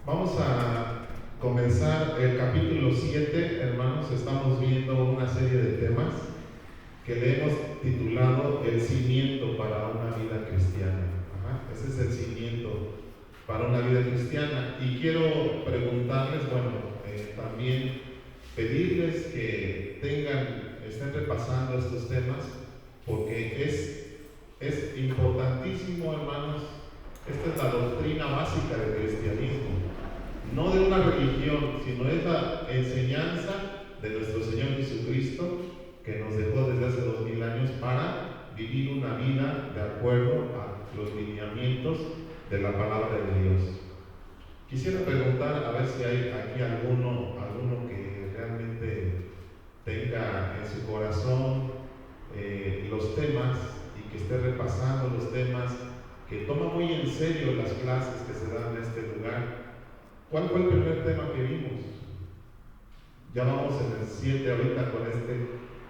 Vamos a comenzar el capítulo 7, hermanos. Estamos viendo una serie de temas que le hemos titulado El cimiento para una vida cristiana. Ese es el cimiento para una vida cristiana. Y quiero preguntarles, también pedirles que estén repasando estos temas, porque es importantísimo, hermanos. Esta es la doctrina básica del cristianismo, no de una religión, sino es la enseñanza de nuestro Señor Jesucristo, que nos dejó desde hace 2000 años para vivir una vida de acuerdo a los lineamientos de la palabra de Dios. Quisiera preguntar a ver si hay aquí alguno que realmente tenga en su corazón los temas y que esté repasando los temas, que toma muy en serio las clases que se dan en este lugar. ¿Cuál fue el primer tema que vimos? Ya vamos en el 7 ahorita, con este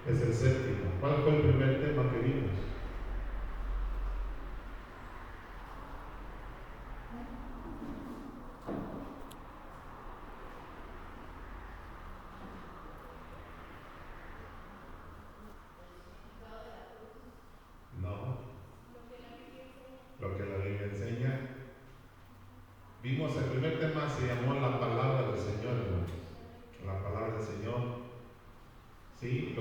es el séptimo. ¿Cuál fue el primer tema que vimos? No. Lo que la Biblia enseña. Vimos el primer tema, se llamó la palabra del Señor, hermanos. La palabra del Señor. ¿Sí?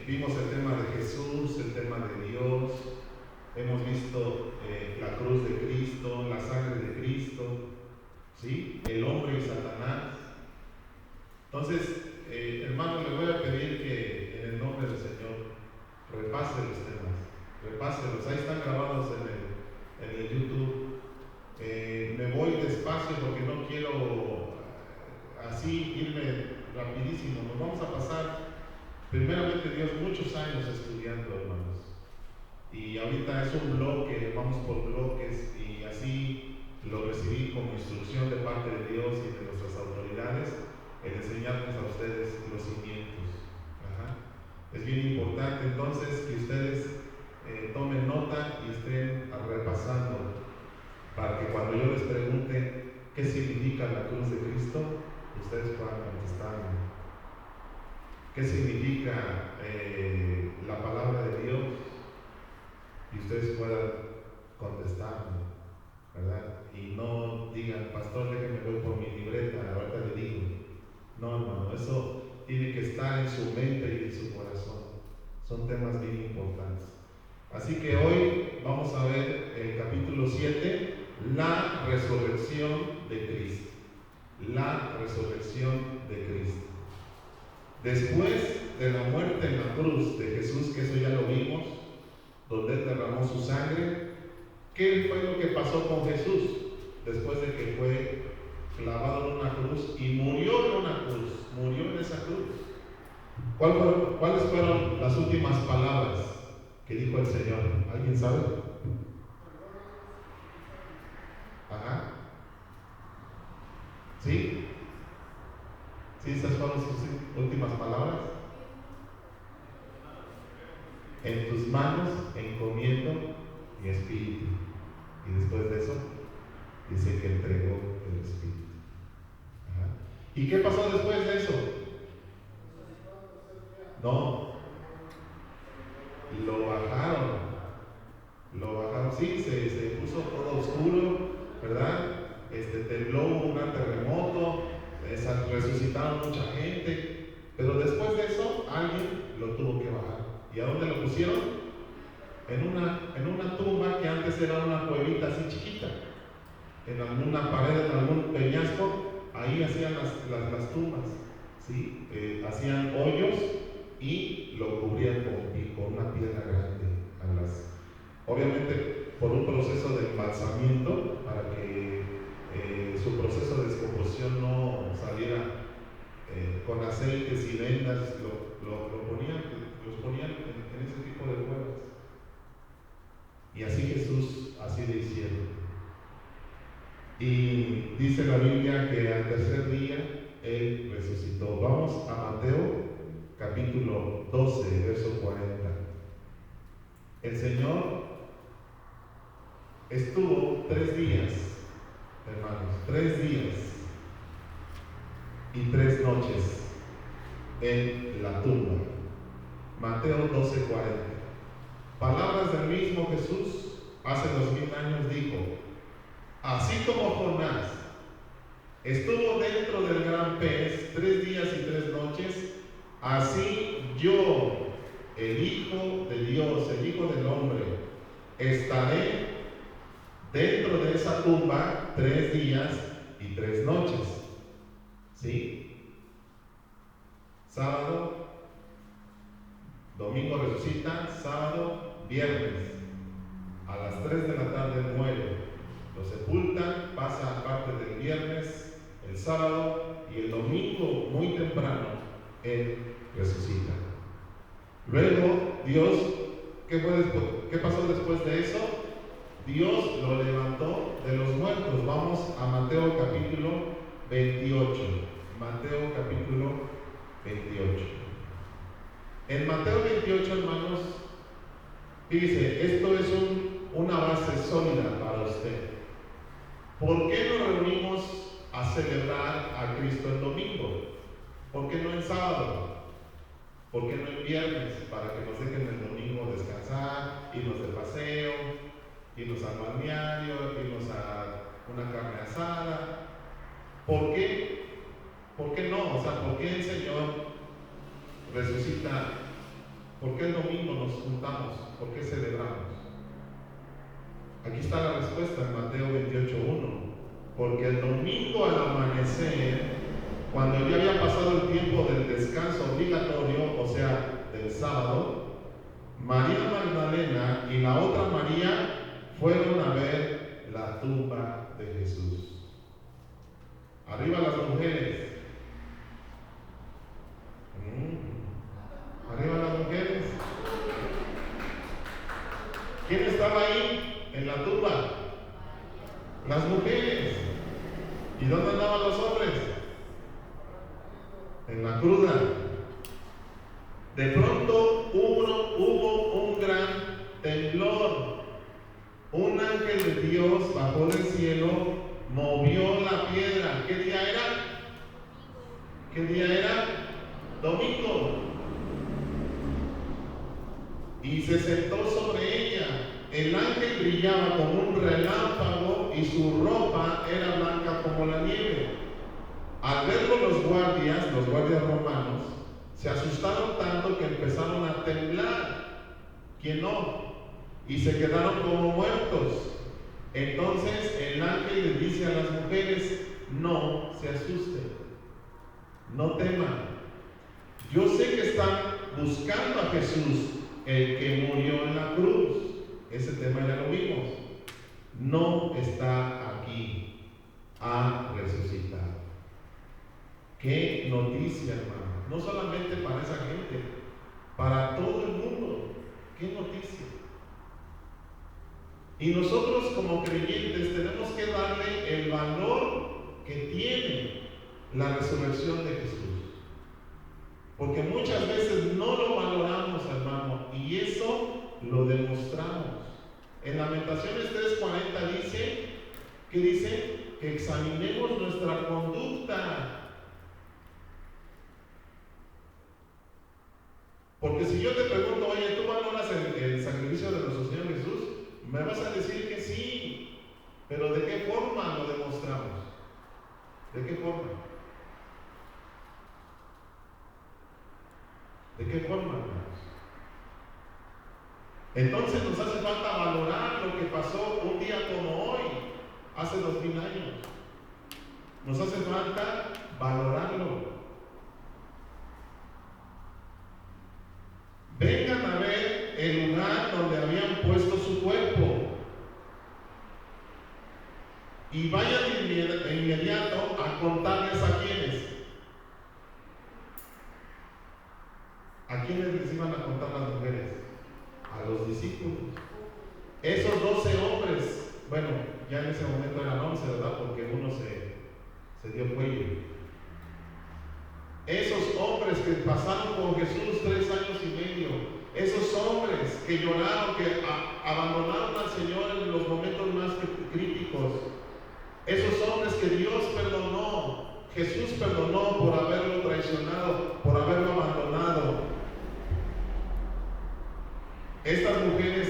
Vimos el tema de Jesús, el tema de Dios. Hemos visto la cruz de Cristo, la sangre de Cristo, ¿sí? El hombre y Satanás. Entonces, hermano, le voy a pedir que en el nombre del Señor repase los temas, repáselos. Ahí están grabados en el YouTube. Me voy despacio porque no quiero así irme rapidísimo. Nos vamos a pasar, primeramente Dios, muchos años estudiando, hermanos. Y ahorita es un bloque, vamos por bloques, y así lo recibí como instrucción de parte de Dios y de nuestras autoridades, el enseñarnos a ustedes los cimientos. Es bien importante entonces que ustedes tomen nota y estén repasando, para que cuando yo les pregunte qué significa la cruz de Cristo, ustedes puedan contestarme. ¿Qué significa la palabra de Dios? Y ustedes puedan contestarme, ¿verdad? Y no digan, pastor, déjenme voy por mi libreta, ahorita le digo. No, hermano, eso tiene que estar en su mente y en su corazón. Son temas bien importantes. Así que hoy vamos a ver el capítulo 7, la resurrección de Cristo. La resurrección de Cristo. Después de la muerte en la cruz de Jesús, que eso ya lo vimos, donde Él derramó su sangre, ¿qué fue lo que pasó con Jesús después de que fue clavado en una cruz y murió en una cruz? Murió en esa cruz. ¿Cuáles fueron las últimas palabras que dijo el Señor? ¿Alguien sabe? Ajá. ¿Sí? ¿Sí? ¿Esas fueron sus últimas palabras? En tus manos encomiendo mi espíritu. Y después de eso, dice que entregó el espíritu. Ajá. ¿Y qué pasó después de eso? No, lo bajaron, sí, se puso todo oscuro, ¿verdad? Tembló, hubo un gran terremoto, resucitaron mucha gente, pero después de eso alguien lo tuvo que bajar. ¿Y a dónde lo pusieron? En una tumba que antes era una cuevita así chiquita, en alguna pared, en algún peñasco, ahí hacían las tumbas, ¿sí? Hacían hoyos y lo cubrían con una piedra grande. Obviamente por un proceso de embalsamiento, para que su proceso de descomposición no saliera con aceites y vendas, los ponían en ese tipo de cuevas. Y así Jesús, así le hicieron. Y dice la Biblia que al tercer día Él resucitó. Vamos a Mateo capítulo 12, verso 40. El Señor estuvo 3 días, hermanos, 3 días y 3 noches en la tumba. Mateo 12:40. Palabras del mismo Jesús hace 2000 años dijo: así como Jonás estuvo dentro del gran pez 3 días y 3 noches, así yo, el Hijo de Dios, el Hijo del Hombre, estaré dentro de esa tumba 3 días y 3 noches. ¿Sí? Sábado, domingo resucita, sábado, viernes, a las 3 de la tarde muere, lo sepultan, pasa parte del viernes, el sábado y el domingo muy temprano, él resucita. Luego Dios, ¿qué pasó después de eso? Dios lo levantó de los muertos. Vamos a Mateo capítulo 28. Mateo capítulo 28. En Mateo 28, hermanos, dice, esto es una base sólida para usted. ¿Por qué nos reunimos a celebrar a Cristo el domingo? ¿Por qué no en sábado? ¿Por qué no en viernes? Para que nos dejen el domingo descansar, irnos de paseo, irnos al balneario, irnos a una carne asada. ¿Por qué? ¿Por qué no? O sea, ¿por qué el Señor resucita? ¿Por qué el domingo nos juntamos? ¿Por qué celebramos? Aquí está la respuesta en Mateo 28:1. Porque el domingo al amanecer, cuando ya había pasado el tiempo del descanso obligatorio, o sea, del sábado, María Magdalena y la otra María fueron a ver la tumba de Jesús. Arriba las mujeres. Arriba las mujeres. ¿Quién estaba ahí en la tumba? Las mujeres. ¿Y dónde andaban los hombres? En la cruda. De pronto hubo un gran temblor. Un ángel de Dios bajó del cielo, movió la piedra. ¿Qué día era? ¿Qué día era? Domingo. Y se sentó sobre ella. El ángel brillaba como un relámpago y su ropa era blanca como la nieve. Al verlo los guardias romanos, se asustaron tanto que empezaron a temblar. ¿Quién no? Y se quedaron como muertos. Entonces el ángel les dice a las mujeres: no se asusten, no teman. Yo sé que están buscando a Jesús, el que murió en la cruz. Ese tema ya lo vimos. No está aquí, ha resucitado. Qué noticia, hermano. No solamente para esa gente, para todo el mundo. Qué noticia. Y nosotros como creyentes tenemos que darle el valor que tiene la resurrección de Jesús. Porque muchas veces no lo valoramos, hermano, y eso lo demostramos. En Lamentaciones 3:40 dice que examinemos nuestra conducta. Porque si yo te pregunto, oye, ¿tú valoras el sacrificio de nuestro Señor Jesús? Me vas a decir que sí, pero ¿de qué forma lo demostramos? ¿De qué forma? ¿De qué forma, hermanos? Entonces nos hace falta valorar lo que pasó un día como hoy, hace 2000 años. Nos hace falta valorarlo. Vengan a ver el lugar donde habían puesto su cuerpo y vayan de inmediato a contarles a quiénes. ¿A quiénes les iban a contar las mujeres? A los discípulos. Esos 12 hombres, bueno, ya en ese momento eran 11, ¿verdad? Porque uno se dio cuello. Esos hombres que pasaron con Jesús 3 años y medio, esos hombres que lloraron, que abandonaron al Señor en los momentos más críticos, esos hombres que Dios perdonó, Jesús perdonó por haberlo traicionado, por haberlo abandonado. Estas mujeres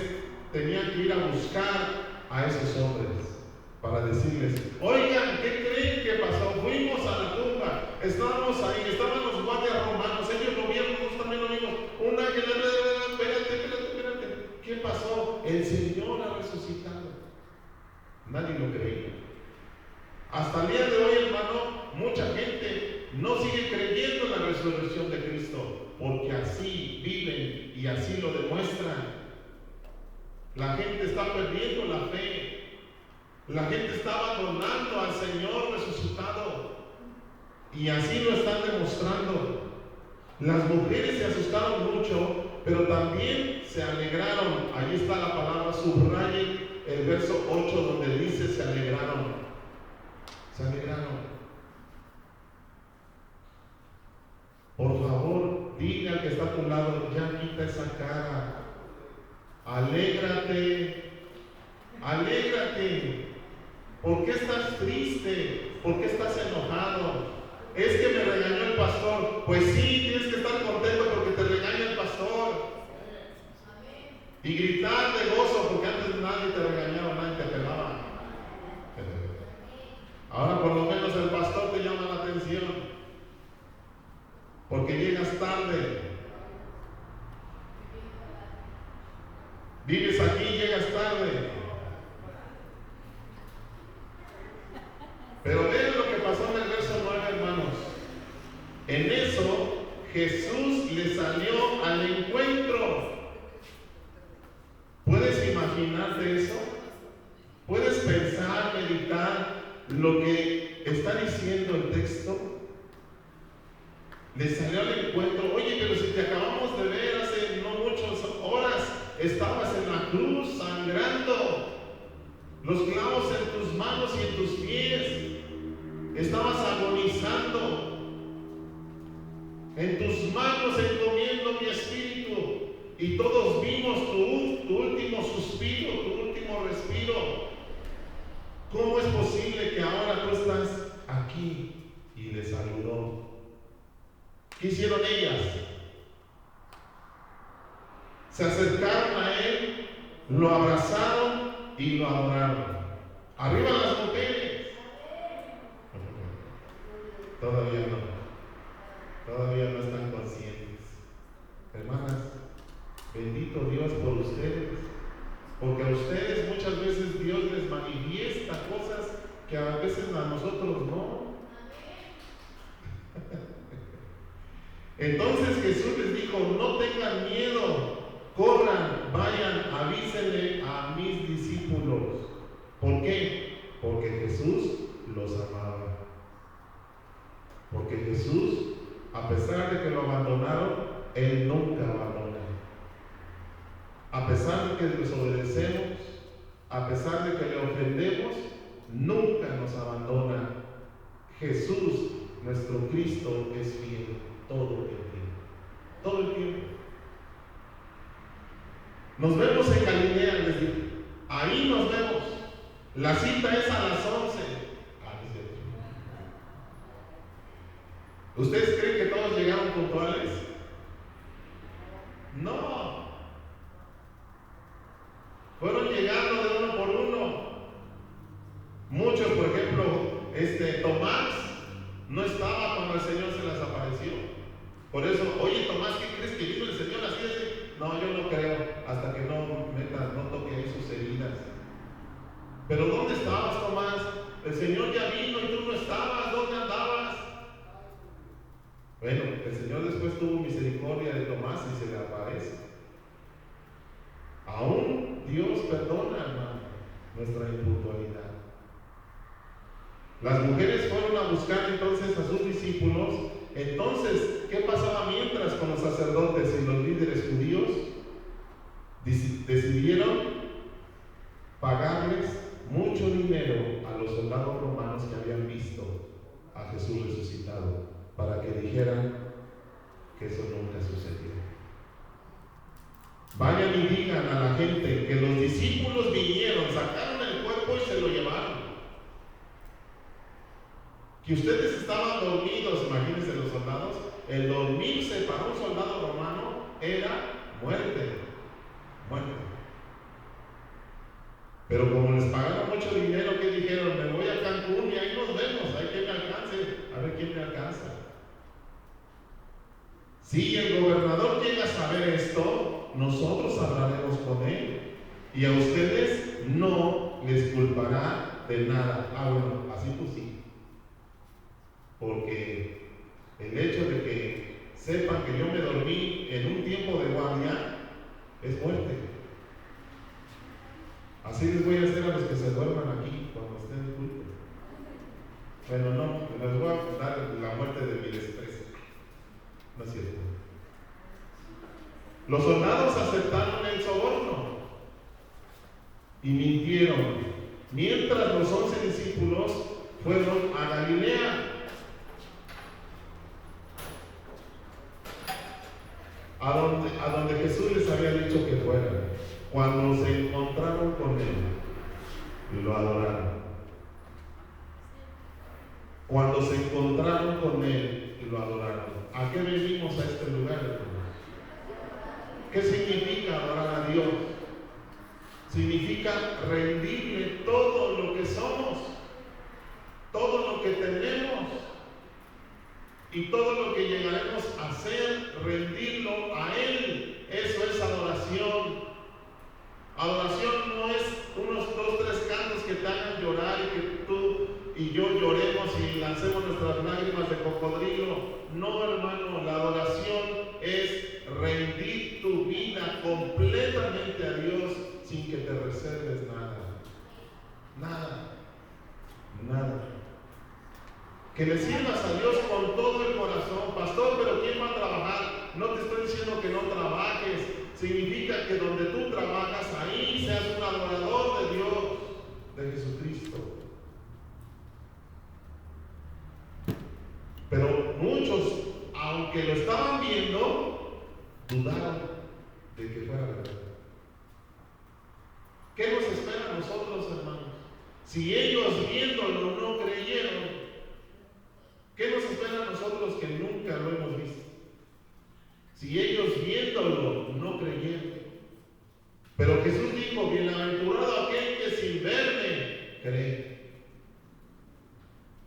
tenían que ir a buscar a esos hombres para decirles: oigan, ¿qué creen que pasó? Fuimos a la tumba, estábamos ahí, estaban los guardias romanos, ellos lo vieron, nosotros también lo vimos. Un ángel, espérate, ¿qué pasó? El Señor ha resucitado. Nadie lo creía. Hasta el día de hoy, hermano, mucha gente no sigue creyendo en la resurrección de Cristo, porque así viven y así lo demuestran. La gente está perdiendo la fe. La gente está abandonando al Señor resucitado, y así lo están demostrando. Las mujeres se asustaron mucho, pero también se alegraron. Ahí está la palabra, subraye el verso 8 donde dice: se alegraron. Se alegraron. Por favor, diga al que está a tu lado: ya quita esa cara. Alégrate. Alégrate. ¿Por qué estás triste? ¿Por qué estás enojado? Es que me regañó el pastor. Pues sí, tienes que estar contento porque te regaña el pastor. Y gritar de gozo porque antes nadie te regañaba, nadie te pelaba. Ahora por lo menos el pastor te llama la atención porque llegas tarde. Vives aquí y llegas tarde. Pero vean lo que pasó en el verso 9, hermanos. En eso Jesús le salió al encuentro. ¿Puedes imaginarte eso? ¿Puedes pensar, meditar lo que está diciendo el texto? Le salió al encuentro. Oye, pero si te acabamos de ver hace no muchas horas, estabas en la cruz sangrando, los clavos en tus manos y en tus pies, estabas agonizando. En tus manos encomiendo mi espíritu. Y todos vimos tu último suspiro, tu último respiro. ¿Cómo es posible que ahora tú estás aquí? Y le saludó. ¿Qué hicieron ellas? Se acercaron a él, lo abrazaron y lo adoraron. Arriba las mujeres. Todavía no están conscientes. Hermanas, bendito Dios por ustedes, porque a ustedes muchas veces Dios les manifiesta cosas que a veces a nosotros no. Entonces Jesús les dijo: no tengan miedo, corran, vayan, avísenle a mis discípulos. ¿Por qué? Porque Jesús los amaba. Porque Jesús, a pesar de que lo abandonaron, Él nunca abandona. A pesar de que desobedecemos, a pesar de que le ofendemos, nunca nos abandona. Jesús, nuestro Cristo, es fiel todo el tiempo. Todo el tiempo. Nos vemos en Galilea, les digo. Ahí nos vemos. La cita es a las 11. ¿Ustedes creen que todos llegaron puntuales? No. Fueron llegando de uno por uno. Muchos, por ejemplo, Tomás no estaba cuando el Señor se les apareció. Por eso, oye Tomás, ¿qué crees que vino el Señor así? No, yo no creo, hasta que no toque ahí sus heridas. Pero ¿dónde estabas, Tomás? El Señor ya vino y tú no estabas. ¿Dónde andabas? Bueno, el Señor después tuvo misericordia de Tomás y se le aparece. Aún Dios perdona, hermano, nuestra impuntualidad. Las mujeres fueron a buscar entonces a sus discípulos. Entonces, ¿qué pasaba mientras con los sacerdotes y los líderes judíos? Decidieron pagarles mucho dinero a los soldados romanos que habían visto a Jesús resucitado, para que dijeran que eso nunca sucedió. Vayan y digan a la gente que los discípulos vinieron, sacaron el cuerpo y se lo llevaron. Que ustedes estaban dormidos, imagínense los soldados. El dormirse para un soldado romano era muerte. Pero como les pagaron mucho dinero, ¿qué dijeron? Me voy a Cancún y ahí nos vemos, hay quien me alcance, a ver quién me alcanza. Si el gobernador llega a saber esto, nosotros hablaremos con él y a ustedes no les culpará de nada. Bueno, así pues sí. Porque el hecho de que sepan que yo me dormí en un tiempo de guardia es muerte. Así les voy a hacer a los que se duerman aquí cuando estén en culto. Bueno, no, les voy a dar la muerte de mi desprecio. No es cierto. Los soldados aceptaron el soborno y mintieron, mientras los 11 discípulos fueron a Galilea. A donde Jesús les había dicho que fueran. Cuando se encontraron con él, lo adoraron. Cuando se encontraron con él, lo adoraron. ¿A qué venimos a este lugar, hermanos? ¿Qué significa adorar a Dios? Significa rendirle todo lo que somos, todo lo que tenemos y todo lo que llegaremos a ser, rendirlo a Él. Eso es adoración. Adoración no es unos 2, 3 cantos que te hagan llorar y que tú y yo lloremos y lancemos nuestras lágrimas de cocodrilo. No, hermano, la adoración es rendir tu vida completamente a Dios sin que te reserves nada. Que le sirvas a Dios con todo el corazón. Pastor, pero ¿quién va a trabajar? No te estoy diciendo que no trabajes. Significa que donde tú trabajas, ahí seas un adorador de Dios, de Jesucristo. Pero muchos, aunque lo estaban viendo, dudaron de que fuera verdad. ¿Qué nos espera a nosotros, hermanos? Si ellos viéndolo no creyeron, ¿qué nos espera a nosotros que nunca lo hemos visto? Si ellos viéndolo no creyeron. Pero Jesús dijo: bienaventurado aquel que sin verme cree.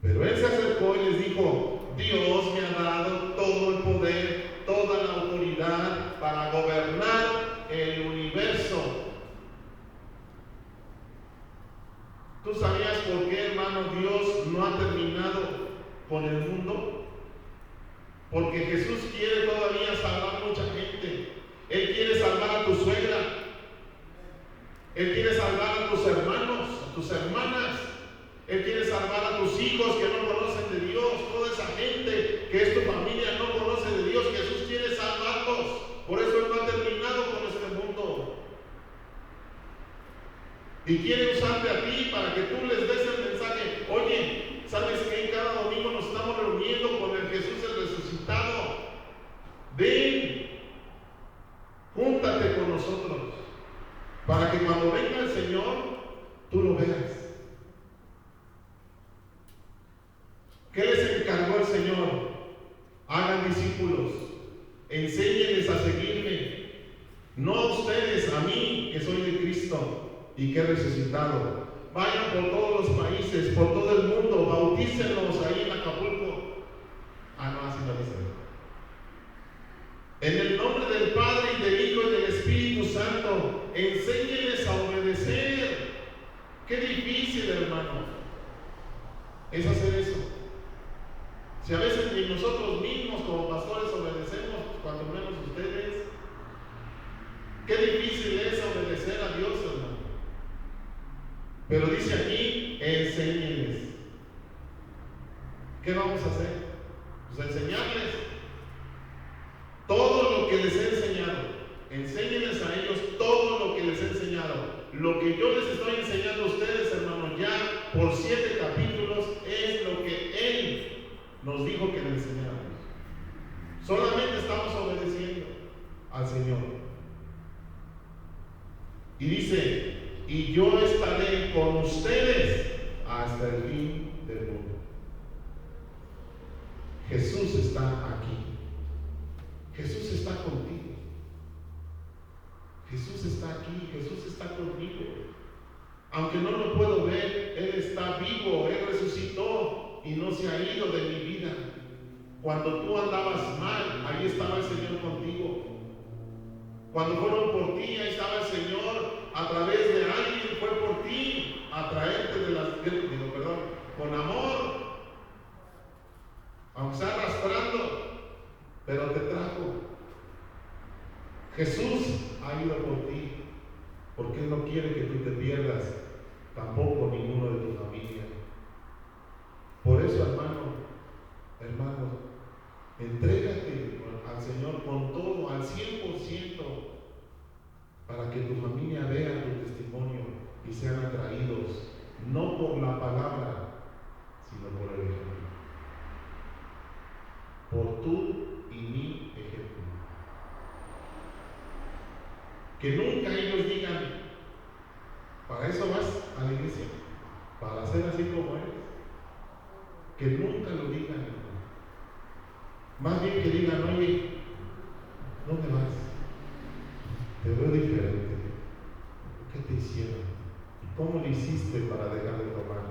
Pero él se acercó y les dijo: Dios me ha dado todo el poder, toda la autoridad para gobernar el universo. ¿Tú sabías por qué, hermano, Dios no ha terminado con el mundo? Porque Jesús quiere todavía salvar a mucha gente. Él quiere salvar a tu suegra. Él quiere salvar a tus hermanos, a tus hermanas. Él quiere salvar a tus hijos que no conocen de Dios. Toda esa gente que es tu familia no conoce de Dios. Jesús quiere salvarlos. Por eso Él no ha terminado con este mundo. Y quiere usarte a ti para que tú les des el mensaje. Oye, ¿sabes qué? Cada domingo nos estamos reuniendo con el Jesús el resucitado. Ven, júntate con nosotros, para que cuando venga el Señor, tú lo veas. ¿Qué les encargó el Señor? Hagan discípulos, enséñenles a seguirme. No a ustedes, a mí, que soy de Cristo y que he resucitado. Vayan por todos los países, por todo el mundo, bautícenlos ahí en Acapulco. No, así no dice. En el nombre del Padre y del Hijo y del Espíritu Santo, enséñenles a obedecer. Qué difícil, hermano, es hacer eso. Si a veces ni nosotros mismos como pastores obedecemos, cuando menos ustedes, qué difícil es obedecer a Dios, hermano. Pero dice aquí, enséñenles. ¿Qué vamos a hacer? Pues enseñarles todo lo que les he enseñado. Enséñenles a ellos todo lo que les he enseñado. Lo que yo les estoy enseñando a ustedes, hermanos, ya por 7 capítulos, es lo que Él nos dijo que le enseñáramos. Solamente estamos obedeciendo al Señor. Y dice: y yo estaré con ustedes hasta el fin del mundo. Jesús está aquí. Jesús está contigo. Jesús está aquí. Jesús está conmigo. Aunque no lo puedo ver, Él está vivo. Él resucitó y no se ha ido de mi vida. Cuando tú andabas mal, ahí estaba el Señor contigo. Cuando fueron por ti, ahí estaba el Señor. A través de alguien fue por ti a traerte con amor. Aunque sea arrastrando, pero te trajo. Jesús ha ido por ti, porque Él no quiere que tú te pierdas, tampoco ninguno de tu familia. Por eso, hermano, entrégate al Señor con todo, al 100%, para que tu familia vea tu testimonio y sean atraídos, no por la palabra, sino por el ejemplo. Por tu y mi ejemplo. Que nunca ellos digan, para eso vas a la iglesia, para ser así como eres. Que nunca lo digan, hermano. Más bien que digan, oye, ¿dónde vas? Te veo diferente. ¿Qué te hicieron? ¿Cómo le hiciste para dejar de tomar?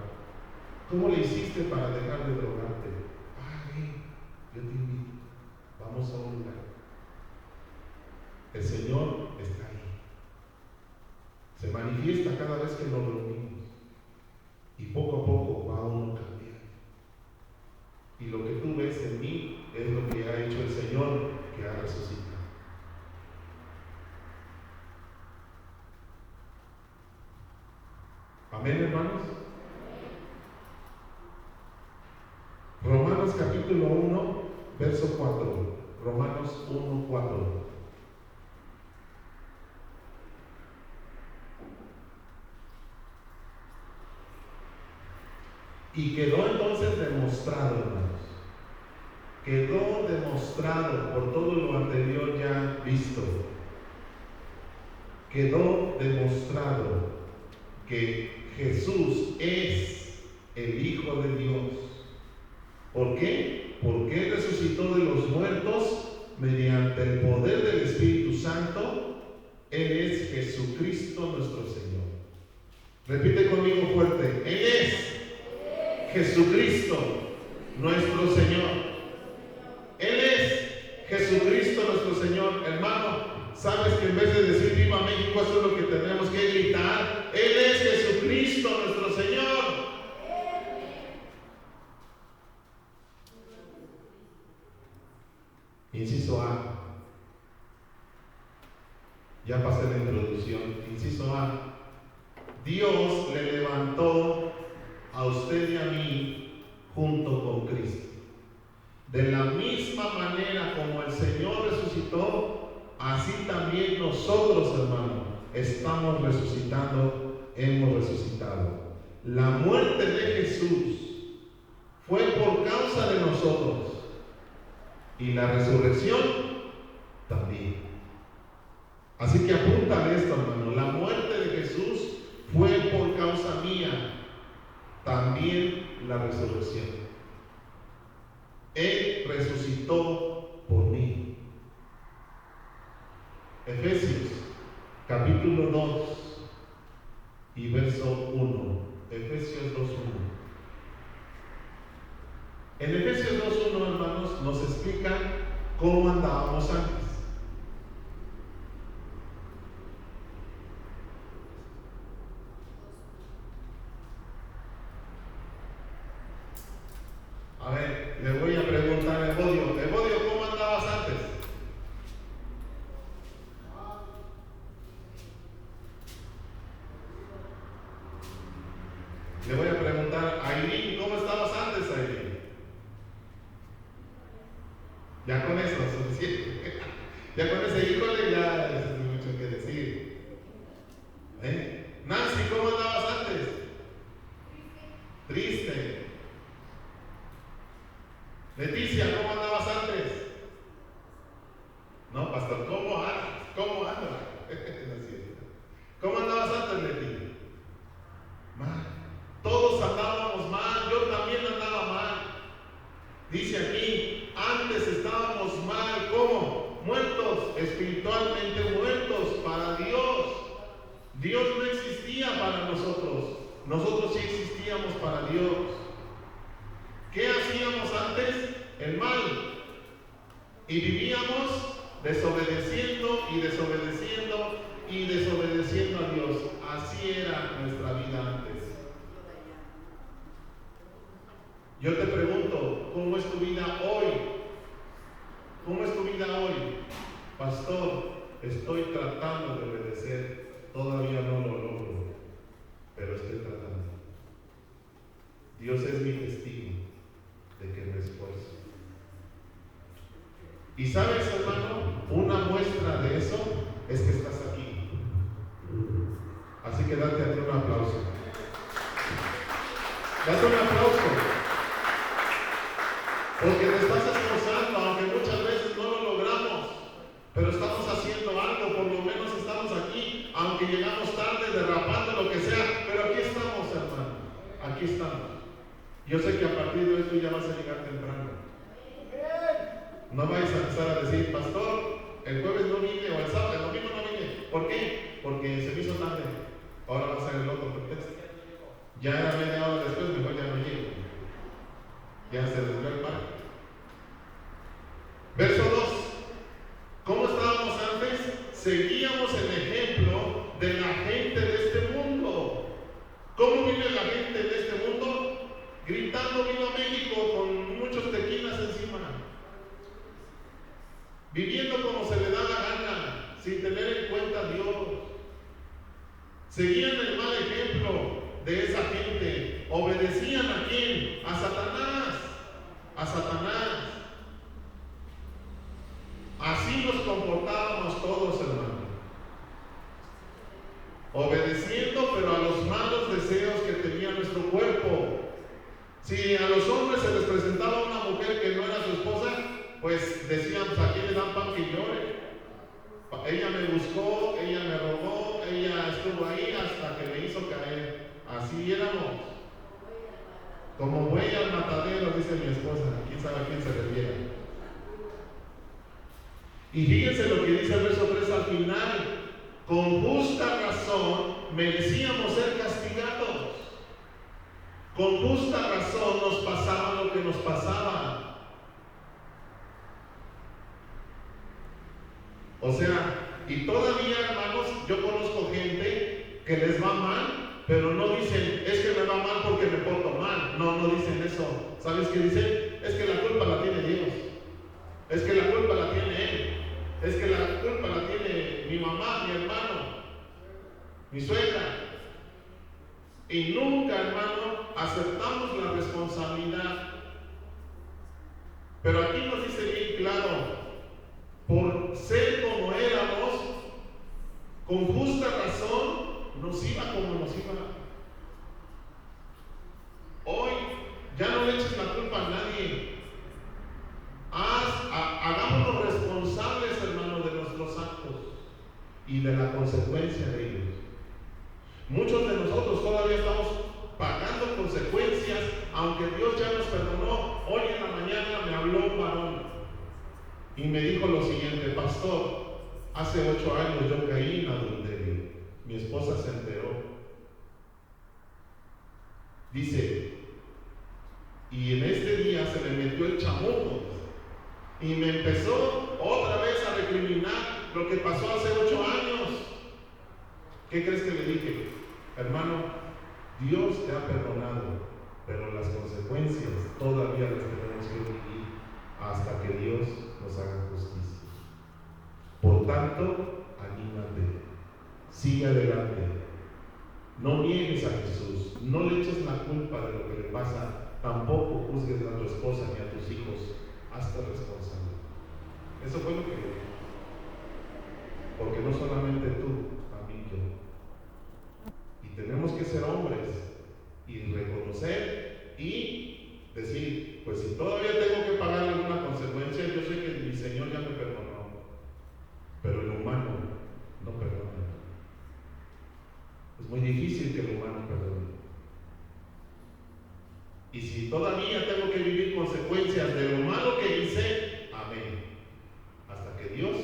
¿Cómo le hiciste para dejar de drogarte? Yo te invito, vamos a un lugar. El Señor está ahí. Se manifiesta cada vez que nos reunimos. Y poco a poco va uno cambiando. Y lo que tú ves en mí es lo que ha hecho el Señor, que ha resucitado. Amén, hermanos. Romanos capítulo 1, verso 4. Romanos 1, 4. Y quedó entonces demostrado, hermanos. Quedó demostrado por todo lo anterior ya visto. Quedó demostrado que Jesús es el Hijo de Dios. ¿Por qué? Porque Él resucitó de los muertos mediante el poder del Espíritu Santo. Él es Jesucristo nuestro Señor. Repite conmigo fuerte. Él es Jesucristo nuestro Señor. Él es Jesucristo nuestro Señor. Hermano, sabes que en vez de decir viva México, eso es lo que tenemos que gritar. Él es Jesucristo nuestro Señor. Inciso A. Ya pasé la introducción. Inciso A. Dios le levantó a usted y a mí junto con Cristo. De la misma manera como el Señor resucitó, así también nosotros, hermanos, estamos resucitando, hemos resucitado. La muerte de Jesús fue por causa de nosotros y la resurrección también. Así que apúntale esto, hermano. La muerte de Jesús fue por causa mía, también la resurrección. Él resucitó por mí. Efesios capítulo 2 y verso 1. Efesios 2:1. En Efesios 2:1, hermanos, nos explica cómo andábamos antes. A ver, le voy a preguntar a Evodio, ¿cómo andabas antes? Le voy a preguntar a Aileen, ¿cómo estabas antes, Aileen? Ya con eso es suficiente. Ya con ese híjole ya es mucho que decir. Nancy, ¿cómo andabas antes? Triste. Leticia, ¿cómo andabas antes? No, pastor, ¿cómo andas? ¿Cómo andas? ¿Cómo andabas antes, Leticia? Mal. Todos andábamos mal, yo también andaba mal. Dice aquí, nosotros sí existíamos para Dios. ¿Qué hacíamos antes? El mal. Y vivíamos desobedeciendo y desobedeciendo y desobedeciendo a Dios. Así era nuestra vida antes. Yo te pregunto, ¿cómo es tu vida hoy? ¿Cómo es tu vida hoy? Pastor, estoy tratando de obedecer, todavía no lo logro, pero estoy tratando. Dios es mi testigo de que me esfuerzo. Y sabes, hermano, una muestra de eso es que estás aquí. Así que date a ti un aplauso. Date un aplauso. Porque te estás esforzando, aunque muchas veces no lo logramos, pero estamos haciendo algo, por lo menos estamos aquí, aunque llegamos tarde, derrapando, lo que sea, pero aquí estamos, hermano, aquí estamos. Yo sé que a partir de hoy tú ya vas a llegar temprano. No vais a empezar a decir, pastor, el jueves no vine, o el sábado, el domingo no vine. ¿Por qué? Porque se me hizo tarde. Ahora va a ser el otro pretexto. Ya era media hora después, mejor ya no llego. Ya se desvió el parque. Verso 2. ¿Cómo estábamos antes? Seguíamos el ejemplo de la gente de este mundo. ¿Cómo vive la gente de este mundo? Gritando viva México con muchos tequilas encima. Viviendo como se le da la gana, sin tener en cuenta a Dios. Seguían el mal ejemplo de esa gente. Obedecían ¿a quién? A Satanás. A Satanás. Así nos comportábamos todos, hermano. Obedeciendo, pero a los malos deseos que tenía nuestro cuerpo. Si a los hombres se les presentaba una mujer que no era su esposa, pues decían, pues ¿a quién le dan pan que llore? Ella me buscó, ella me robó, ella estuvo ahí hasta que me hizo caer. Así éramos. Como buey al matadero, dice mi esposa. ¿Quién sabe a quién se refiere? Y fíjense lo que dice el verso 3 al final. Con justa razón merecíamos ser castigados. Con justa razón nos pasaba lo que nos pasaba. O sea, y todavía, hermanos, yo conozco gente que les va mal, pero no dicen, es que me va mal porque me porto mal. No, no dicen eso. ¿Sabes qué dicen? Es que la culpa la tiene Dios. Es que la culpa la tiene Él. Es que la culpa la tiene mi mamá, mi hermano, mi suegra. Y nunca, hermano, aceptamos la responsabilidad. Pero aquí nos dice bien claro, por ser como éramos, con justa razón, nos iba como nos iba. Hoy ya no le eches la culpa a nadie. Hagámonos responsables, hermano, de nuestros actos y de la consecuencia de ellos. Muchos de nosotros todavía estamos pagando consecuencias, aunque Dios ya nos perdonó. Hoy en la mañana me habló un varón y me dijo lo siguiente: pastor, hace 8 años yo caí en adulterio. Mi esposa se enteró. Dice, y en este día se me metió el chamuco y me empezó otra vez a recriminar lo que pasó hace 8 años. ¿Qué crees que le dije? Hermano, Dios te ha perdonado, pero las consecuencias todavía las tenemos que vivir hasta que Dios nos haga justicia. Por tanto, anímate, sigue adelante, no niegues a Jesús, no le eches la culpa de lo que le pasa, tampoco juzgues a tu esposa ni a tus hijos, hazte responsable. Eso fue lo que le dije. Porque no solamente tú, también yo. Y tenemos que ser hombres y reconocer y decir, pues si todavía tengo que pagar alguna consecuencia, yo sé que mi Señor ya me perdonó, pero el humano no perdona. Es muy difícil que el humano perdone. Y si todavía tengo que vivir consecuencias de lo malo que hice, amén, hasta que Dios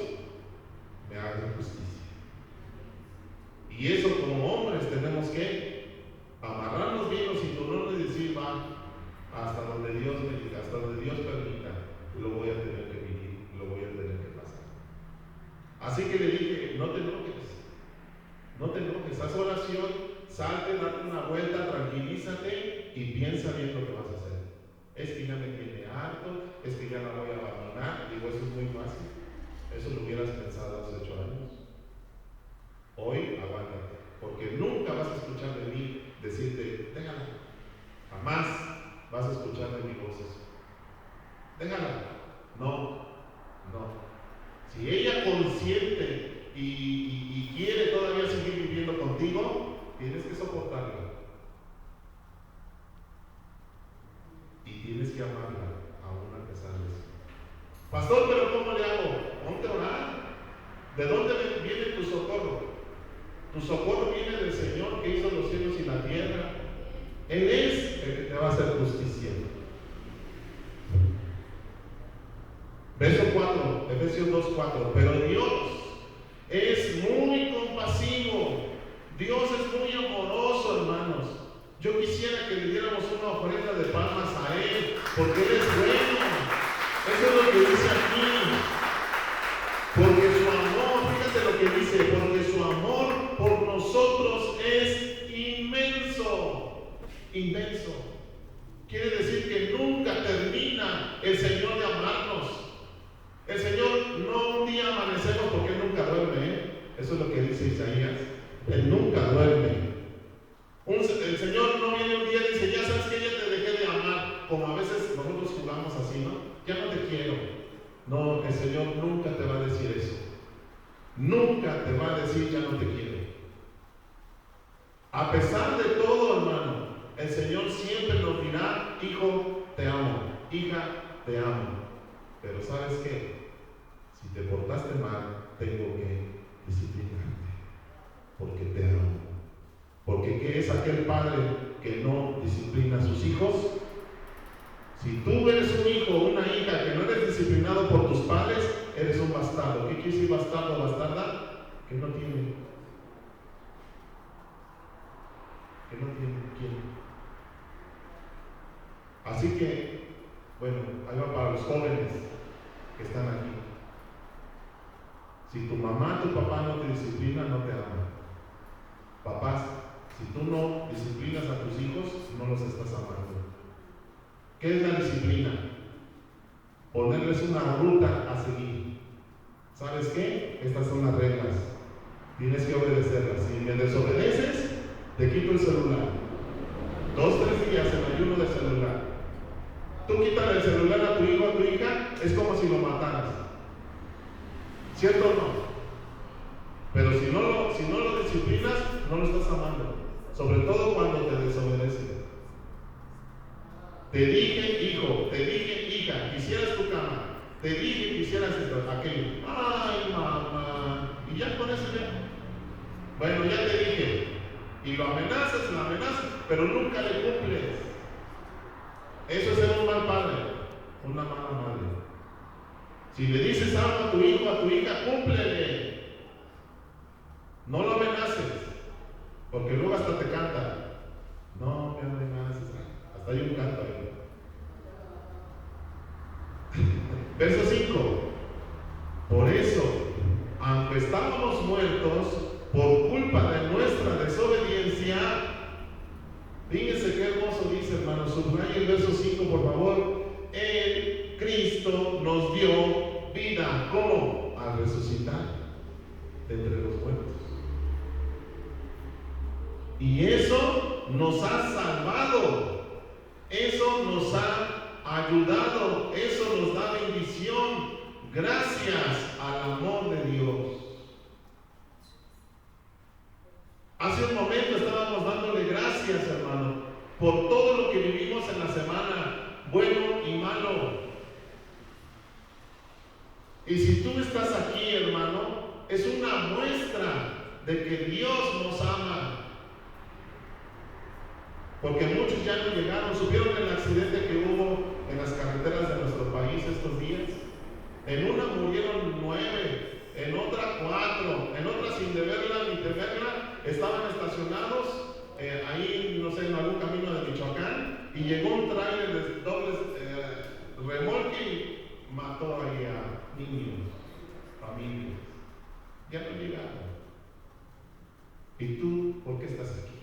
me haga justicia. Y eso como hombres tenemos que amarrar Es que ya me tiene harto, es que ya la voy a abandonar. Digo, eso es muy fácil. Eso lo hubieras pensado hace 8 años. Hoy aguántate, porque nunca vas a escuchar de mí decirte, déjala. Jamás vas a escuchar de mi voz eso. Déjala. No. Si ella consiente y quiere todavía seguir viviendo contigo, tienes que soportarla. Y tienes que amarla aún a pesar de eso. Pastor, pero ¿cómo le hago? Ponte a orar. ¿De dónde viene tu socorro? Tu socorro viene del Señor que hizo los cielos y la tierra. Él es el que te va a hacer justicia. Verso 4, Efesios 2:4. Pero Dios es muy compasivo. Dios es muy amoroso, hermanos. Yo quisiera que le diéramos una ofrenda de palmas a Él, porque Él es bueno. Eso es lo que dice aquí. Porque su amor, fíjate lo que dice, porque su amor por nosotros es inmenso. Inmenso. Quiere decir que nunca termina el Señor de amarnos. El Señor no un día amanecemos porque Él nunca duerme. Eso es lo que dice Isaías. Él nunca duerme. El Señor no viene un día y dice, ya sabes que ya te dejé de amar, como a veces nosotros jugamos así, ¿no? Ya no te quiero. No, el Señor nunca te va a decir eso. Nunca te va a decir, ya no te quiero. A pesar de todo, hermano, el Señor siempre nos dirá, hijo, te amo, hija, te amo. Pero ¿sabes qué? Si te portaste mal, tengo que disciplinarte, porque te amo. Porque ¿qué es aquel padre que no disciplina a sus hijos? Si tú eres un hijo o una hija que no eres disciplinado por tus padres, eres un bastardo. ¿Qué quiere decir bastardo o bastarda? Que no tiene quién. Así que, bueno, ahí va para los jóvenes que están aquí. Si tu mamá, tu papá no te disciplina, no te ama. Papás, si tú no disciplinas a tus hijos, no los estás amando. ¿Qué es la disciplina? Ponerles una ruta a seguir. ¿Sabes qué? Estas son las reglas. Tienes que obedecerlas. Si me desobedeces, te quito el celular. 2-3 días en ayuno de celular. Tú quitas el celular a tu hijo o a tu hija, es como si lo mataras. ¿Cierto o no? Pero si no lo disciplinas, no lo estás amando. Sobre todo cuando te desobedece. Te dije, hijo, te dije, hija, quisieras tu cama. Te dije, quisieras esto, aquello. Ay, mamá. Y ya con eso ya. Bueno, ya te dije. Y lo amenazas, pero nunca le cumples. Eso es ser un mal padre, una mala madre. Si le dices algo a tu hijo, a tu hija, cúmplele. No lo amenaces, porque luego hasta te canta. No me amenaces. Hasta hay un canto ahí. Verso 5. Por eso, aunque estábamos muertos por culpa de nuestra desobediencia, fíjense qué hermoso dice, hermanos, subraya el verso 5, por favor. El Cristo nos dio vida. ¿Cómo? Al resucitar de entre los muertos. Y eso nos ha salvado. Eso nos ha ayudado. Eso nos da bendición. Gracias al amor de Dios. Hace un momento estábamos dándole gracias, hermano, por todo lo que vivimos en la semana, bueno y malo. Y si tú estás aquí, hermano, es una muestra de que Dios nos ama. Porque muchos ya no llegaron. ¿Supieron el accidente que hubo en las carreteras de nuestro país estos días? En una murieron 9, en otra 4, en otra sin deberla ni temerla, estaban estacionados ahí, no sé, en algún camino de Michoacán, y llegó un tráiler de dobles remolque y mató ahí a niños, familias. Ya no llegaron. ¿Y tú por qué estás aquí?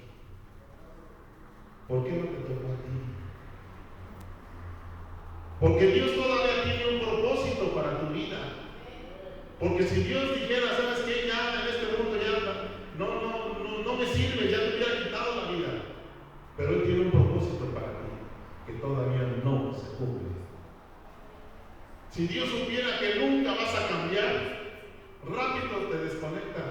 ¿Por qué no te tocó a ti? Porque Dios todavía tiene un propósito para tu vida. Porque si Dios dijera, ¿sabes qué? Ya en este mundo ya no me sirve, ya te hubiera quitado la vida. Pero Él tiene un propósito para ti, que todavía no se cumple. Si Dios supiera que nunca vas a cambiar, rápido te desconecta.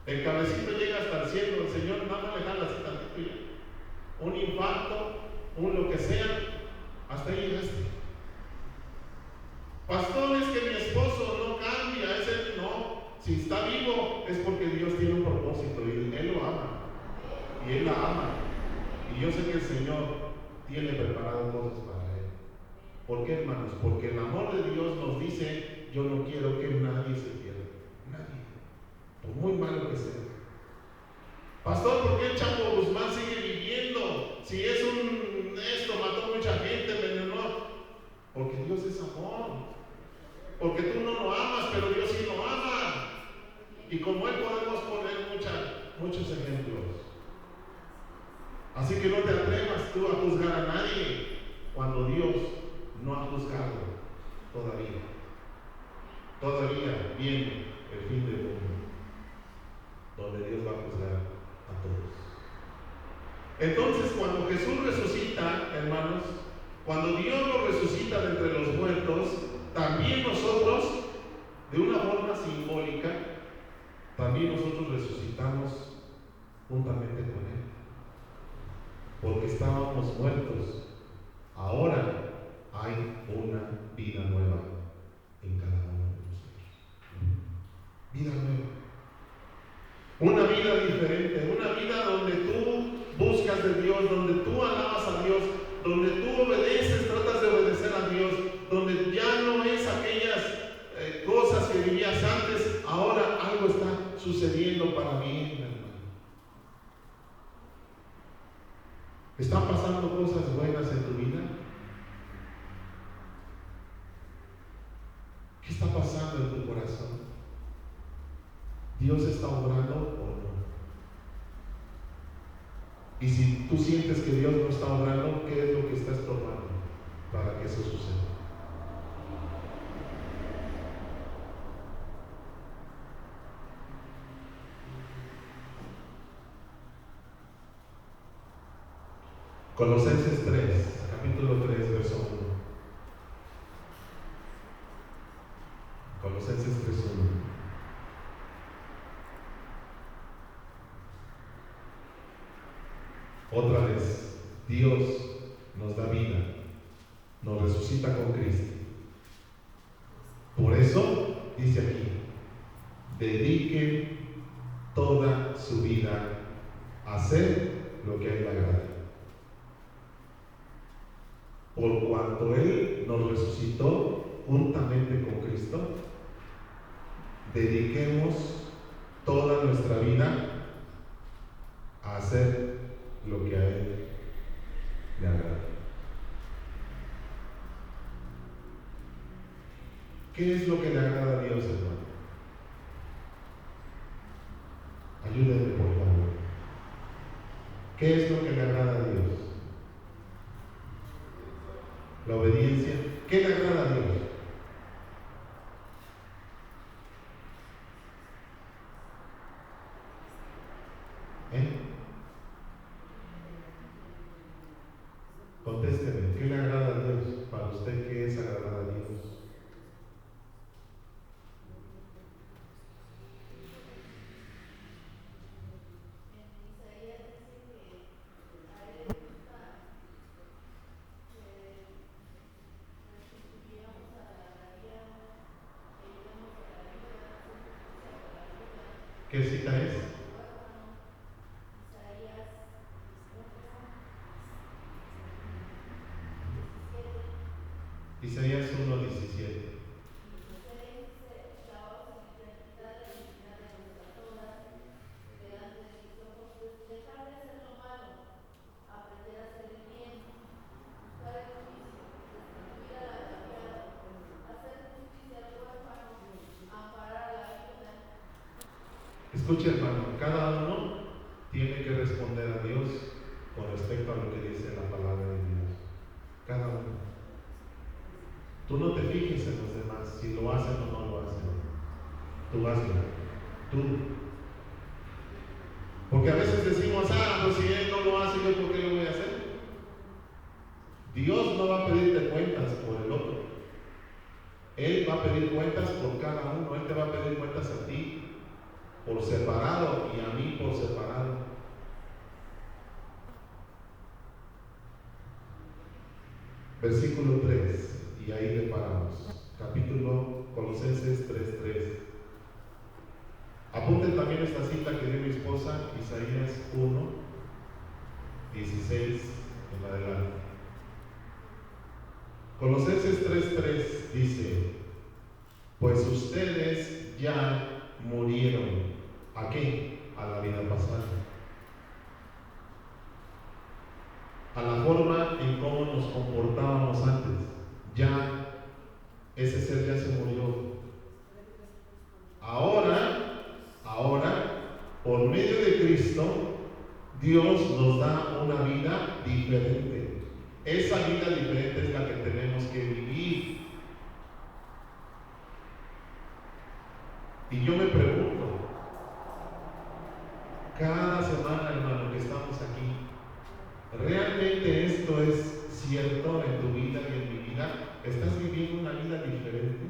El cabecito llega hasta el cielo, el Señor nada más le jala así tantito, un infarto, un lo que sea, hasta ahí llegaste. Pastor, es que mi esposo no cambia, ese no. Si está vivo es porque Dios tiene un propósito y Él lo ama. Y Él la ama. Y yo sé que el Señor tiene preparado cosas para Él. ¿Por qué, hermanos? Porque el amor de Dios nos dice, yo no quiero que nadie se pierda. Nadie. Por muy malo que sea. Pastor, ¿por qué el Chapo Guzmán sigue viviendo? Si es esto, mató mucha gente, envenenó. Porque Dios es amor. Porque tú no lo amas, pero Dios sí lo ama. Y como Él podemos poner muchos ejemplos. Así que no te atrevas tú a juzgar a nadie cuando Dios no ha juzgado todavía. Todavía viene el fin del mundo, donde Dios va a juzgar a todos. Entonces, cuando Jesús resucita, hermanos, cuando Dios lo resucita de entre los muertos, también nosotros, de una forma simbólica, también nosotros resucitamos juntamente con Él. Porque estábamos muertos. Ahora hay una vida nueva en cada uno de nosotros. Vida nueva. Una vida diferente, una vida donde tú buscas de Dios, donde tú alabas a Dios, donde tú obedeces, tratas de obedecer a Dios, donde ya no es aquellas cosas que vivías antes, ahora algo está sucediendo para mí, hermano. ¿Están pasando cosas buenas en tu vida? ¿Qué está pasando en tu corazón? ¿Dios está obrando o no? Y si tú sientes que Dios no está obrando, ¿qué es lo que está estorbando para que eso suceda? Colosenses 3, capítulo 3, verso 1. Colosenses 3:1. Otra vez, Dios nos da vida, nos resucita con Cristo. Por eso, dice aquí, dedique toda su vida a hacer lo que a Él le agrada. Por cuanto Él nos resucitó juntamente con Cristo, dediquemos toda nuestra vida a hacer lo que a Él le agrada. ¿Qué es lo que le agrada a Dios, hermano? Ayúdenme, por favor. ¿Qué es lo que le agrada a Dios? La obediencia. ¿Qué le agrada a Dios? Contésteme, ¿qué le agrada a Dios? Para usted, ¿qué es agradar a Dios? ¿Qué cita es? Isaías 1:17. Escuche, hermano, cada uno tiene que responder a Dios con respecto a lo que dice la palabra de Dios. Cada uno. Tú no te fijes en los demás, si lo hacen o no lo hacen. Tú hazlo, tú. Porque a veces decimos, pues si él no lo hace, ¿yo por qué lo voy a hacer? Dios no va a pedirte cuentas por el otro. Él va a pedir cuentas por cada uno. Él te va a pedir cuentas a ti por separado y a mí por separado. Versículo 3, y ahí le paramos. Capítulo Colosenses 3:3. Apunten también esta cita que dio mi esposa, Isaías 1:16 en adelante. Colosenses 3:3 dice: pues ustedes ya murieron. ¿A qué? A la vida pasada, a la forma en cómo nos comportábamos antes. Ya ese ser ya se murió. Ahora, por medio de Cristo, Dios nos da una vida diferente. Esa vida diferente es la que tenemos que vivir. Y yo me pregunto, cada semana, hermano, que estamos aquí, ¿realmente esto es cierto en tu vida y en mi vida? ¿Estás viviendo una vida diferente?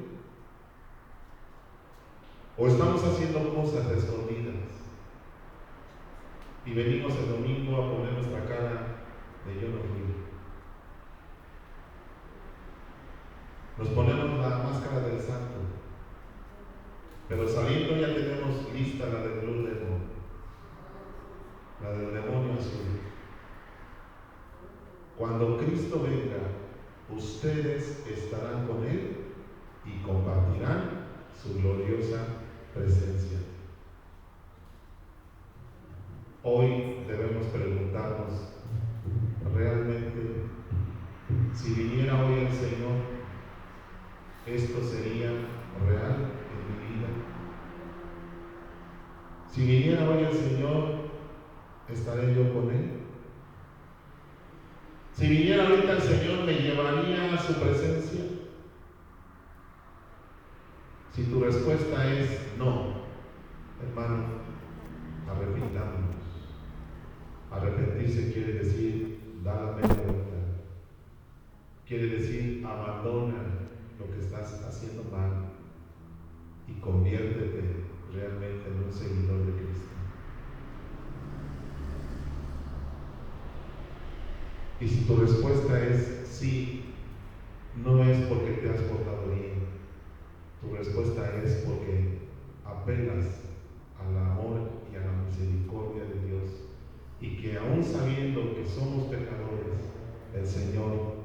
¿O estamos haciendo cosas escondidas? Y venimos el domingo a poner nuestra cara de yo no fui. Nos ponemos la máscara del santo, pero saliendo ya tenemos lista la del Blue Demon, la del demonio azul. Cuando Cristo venga, ustedes estarán con Él y compartirán su gloriosa presencia. Hoy debemos preguntarnos, ¿realmente, si viniera hoy el Señor, esto sería real en mi vida? Si viniera hoy el Señor, ¿estaré yo con Él? Si viniera ahorita el Señor, ¿me llevaría a su presencia? Si tu respuesta es no, hermano, arrepentámonos. Arrepentirse quiere decir dar la media vuelta. Quiere decir abandona lo que estás haciendo mal y conviértete realmente en un seguidor de Cristo. Y si tu respuesta es sí, no es porque te has portado bien. Tu respuesta es porque apelas al amor y a la misericordia de Dios, y que aún sabiendo que somos pecadores, el Señor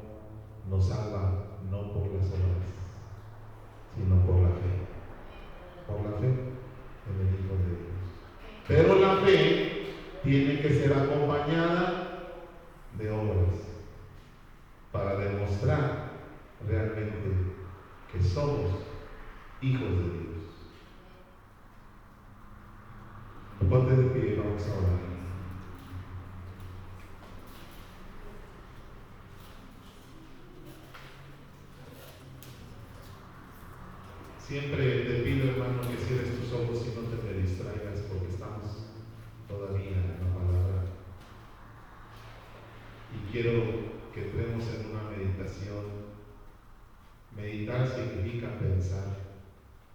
nos salva no por las obras, sino por la fe. Por la fe en el Hijo de Dios. Pero la fe tiene que ser acompañada de obras para demostrar realmente que somos hijos de Dios. Ponte de pie, vamos a orar. Siempre te pido, hermano, que cierres tus ojos y no te me distraigas, porque estamos todavía en la palabra. Y quiero que entremos en una meditación. Meditar significa pensar,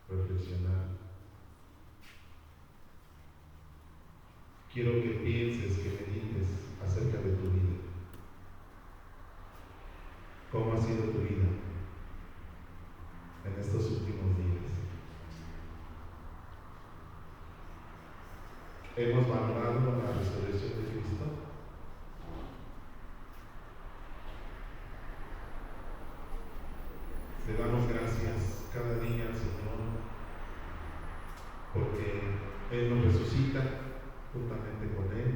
reflexionar. Quiero que pienses, que medites acerca de tu vida. ¿Cómo ha sido tu vida en estos últimos días? ¿Hemos valorado la resurrección de Cristo? Le damos gracias cada día al Señor porque Él nos resucita juntamente con Él.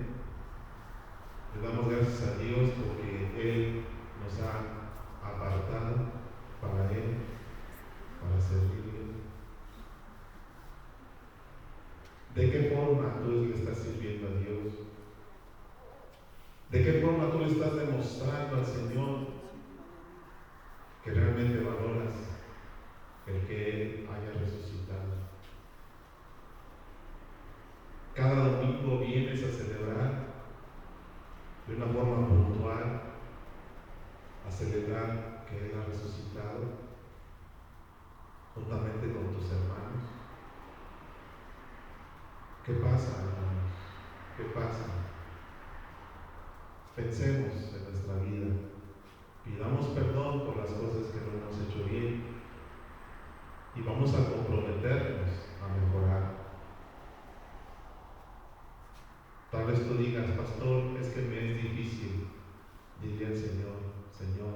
Le damos gracias a Dios porque Él nos ha apartado para Él, para servirle. ¿De qué forma tú le estás sirviendo a Dios? ¿De qué forma tú le estás demostrando al Señor que realmente valoras el que Él haya resucitado. Cada domingo vienes a celebrar de una forma puntual, a celebrar que Él ha resucitado juntamente con tus hermanos. ¿Qué pasa, hermanos? ¿Qué pasa? Pensemos en nuestra vida, pidamos perdón por las cosas que no hemos hecho bien y vamos a comprometernos a mejorar. Tal vez tú digas, pastor, es que me es difícil. Dile al Señor, Señor,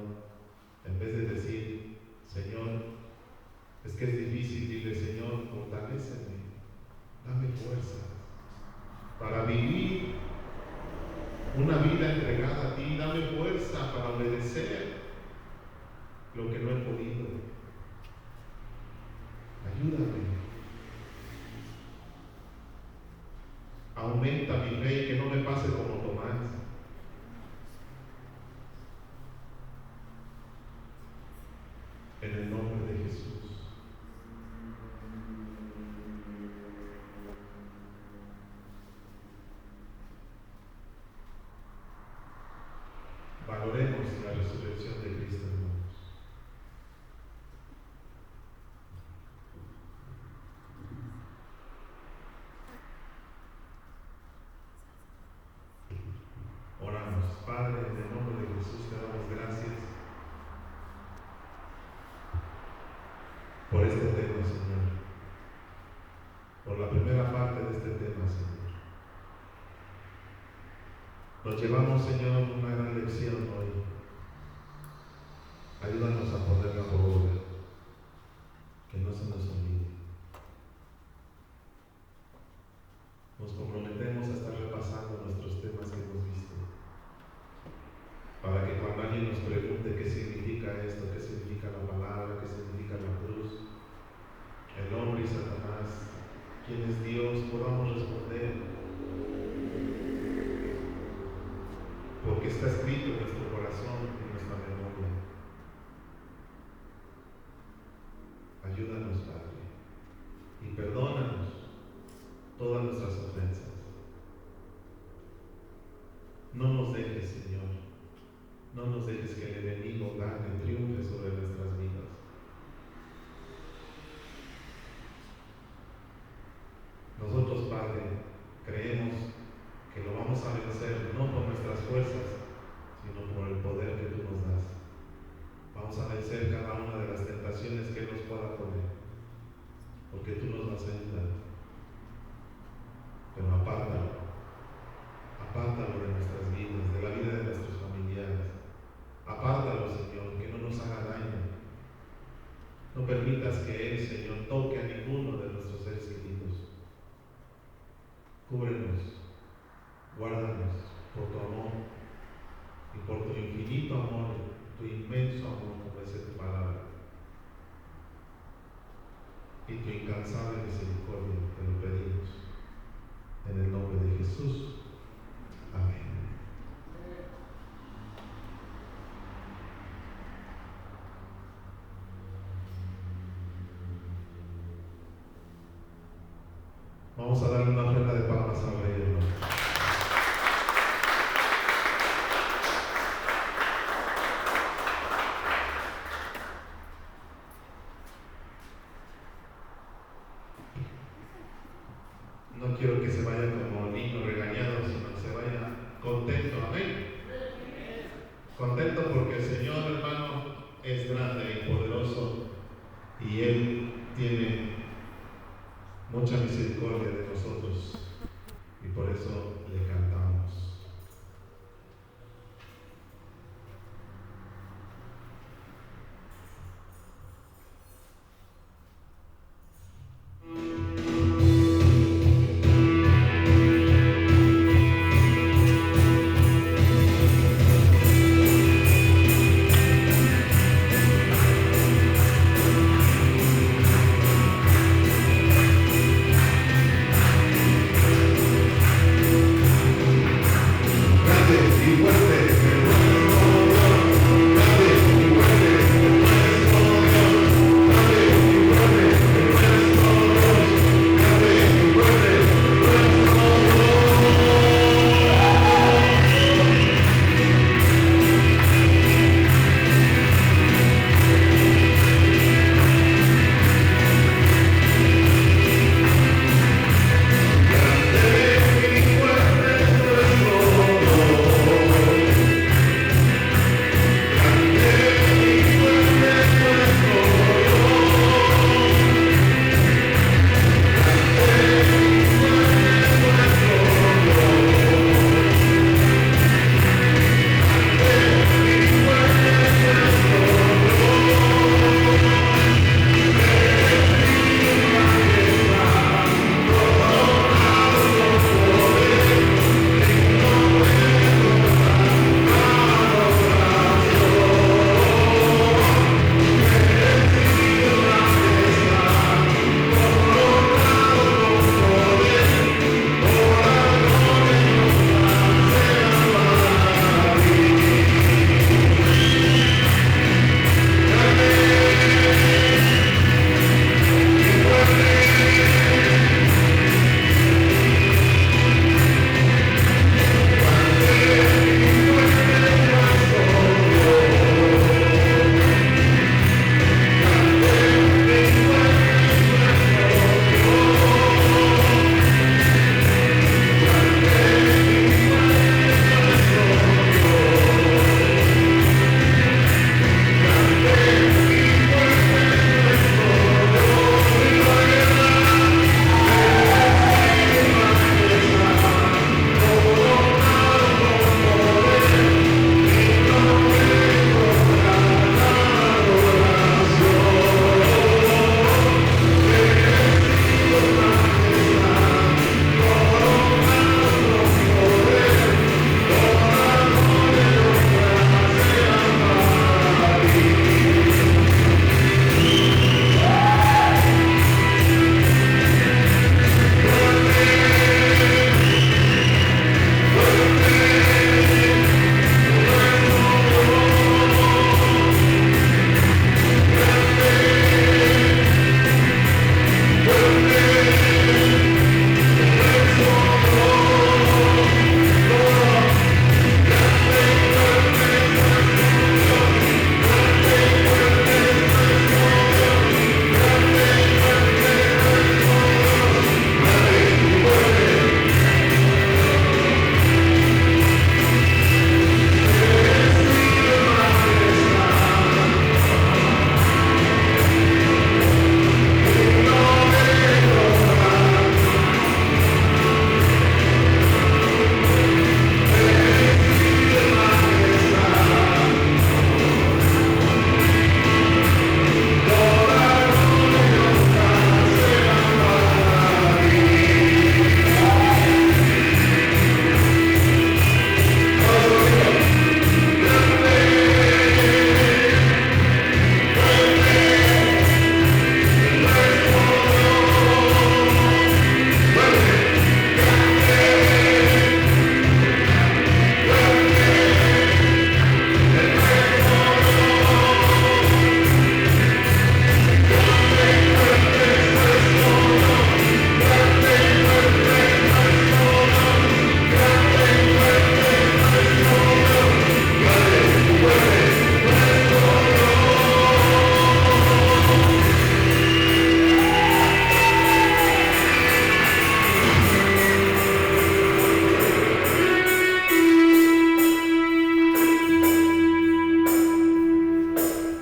en vez de decir, Señor, es que es difícil, dile, Señor, fortaléceme, dame fuerza para vivir una vida entregada a ti, dame fuerza para obedecer lo que no he podido. Ayúdame. Aumenta mi fe y que no me pase como Tomás. En el nombre de Jesús. Valoremos la resurrección de Cristo, hermanos. Oramos. Padre, en el nombre de Jesús te damos gracias por este tema, Señor. Por la primera parte de este tema, Señor. Nos llevamos, Señor, una gran lección hoy. Ayúdanos a ponerla por obra, que no se nos olvide. Nos comprometemos a estar repasando nuestros temas que hemos visto, para que cuando alguien nos pregunte qué significa esto, qué significa la palabra, qué significa la cruz, el hombre y Satanás, quién es Dios, podamos responder. Porque está escrito en nuestro corazón y en nuestra memoria. Ayúdanos, Padre, y perdónanos todas nuestras ofensas. No nos dejes, Señor, no nos dejes que el enemigo gane, triunfe sobre nuestras vidas. Nosotros, Padre, creemos que lo vamos a vencer no por nuestras fuerzas, sino por el poder que tú nos das. Vamos a vencer cada una de las tentaciones que Él nos pueda poner, porque tú nos vas a ayudar. Pero apártalo de nuestras vidas, de la vida de nuestros familiares. Apártalo, Señor, que no nos haga daño. No permitas que Él, Señor, toque a ninguno de nuestros seres queridos. Cúbrenos, guárdanos por tu amor y por tu infinito amor, tu inmenso amor, como dice tu palabra, y tu incansable misericordia. Te lo pedimos en el nombre de Jesús. Amén. Vamos a darle una ofrenda de palmas al Rey, hermano. No quiero que se vaya como niño regañado, sino que se vaya contento. Amén. Contento porque el Señor, hermano, es grande y poderoso y Él tiene mucha misericordia de nosotros y por eso le cantamos.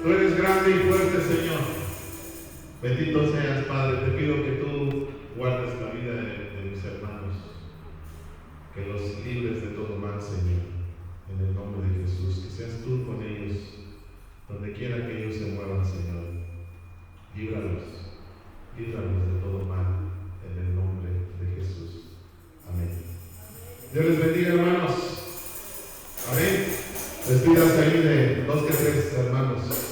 Tú eres grande y fuerte, Señor. Bendito seas, Padre. Te pido que tú guardes la vida de mis hermanos, que los libres de todo mal, Señor, en el nombre de Jesús. Que seas tú con ellos, donde quiera que ellos se muevan, Señor. Líbralos de todo mal, en el nombre de Jesús. Amén. Dios les bendiga, hermanos. Amén. Despídase ahí de 2 que 3, hermanos.